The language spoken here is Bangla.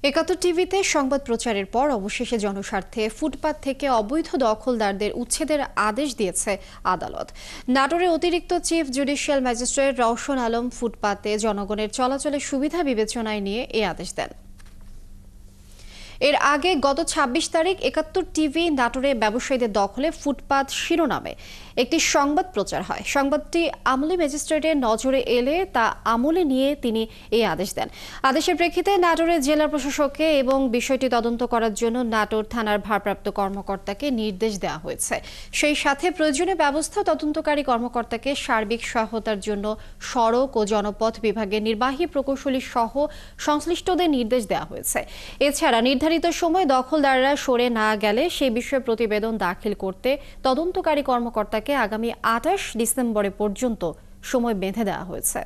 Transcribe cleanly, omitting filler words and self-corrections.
একাত্তর টিভিতে সংবাদ প্রচারের পর অবশেষে জনস্বার্থে ফুটপাত থেকে অবৈধ দখলদারদের উচ্ছেদের আদেশ দিয়েছে আদালত। নাটোরের অতিরিক্ত chief judicial magistrate Rowshan Alam ফুটপাতে জনগণের চলাচলের সুবিধা বিবেচনায় নিয়ে এই আদেশ দেন। এর আগে গত ২৬ তারিখ একাত্তর টিভি নাটোরে ব্যবসায়ীদের দখলে ফুটপাত শিরোনামে একটি সংবাদ প্রচার হয়। সংবাদটি আমলি ম্যাজিস্ট্রেটের নজরে এলে তা আমলে নিয়ে তিনি এই আদেশ দেন। আদেশের প্রেক্ষিতে নাটোরের জেলা প্রশাসককে এবং বিষয়টি তদন্ত করার জন্য নাটোর থানার ভারপ্রাপ্ত কর্মকর্তাকে নির্দেশ দেওয়া হয়েছে। সেই সাথে প্রয়োজনীয় ব্যবস্থা তদন্তকারী কর্মকর্তাকে সার্বিক সহায়তার জন্য সড়ক ও জনপথ বিভাগের নির্বাহী প্রকৌশলী সহ সংশ্লিষ্টদের নির্দেশ দেওয়া হয়েছে। এছাড়া নির্ধারিত সময় দখলদাররা সরে না গেলে সেই বিষয়ে প্রতিবেদন দাখিল করতে তদন্তকারী কর্মকর্তাকে আগামী ২৮ ডিসেম্বর পর্যন্ত সময় বেঁধে দেওয়া হয়েছে।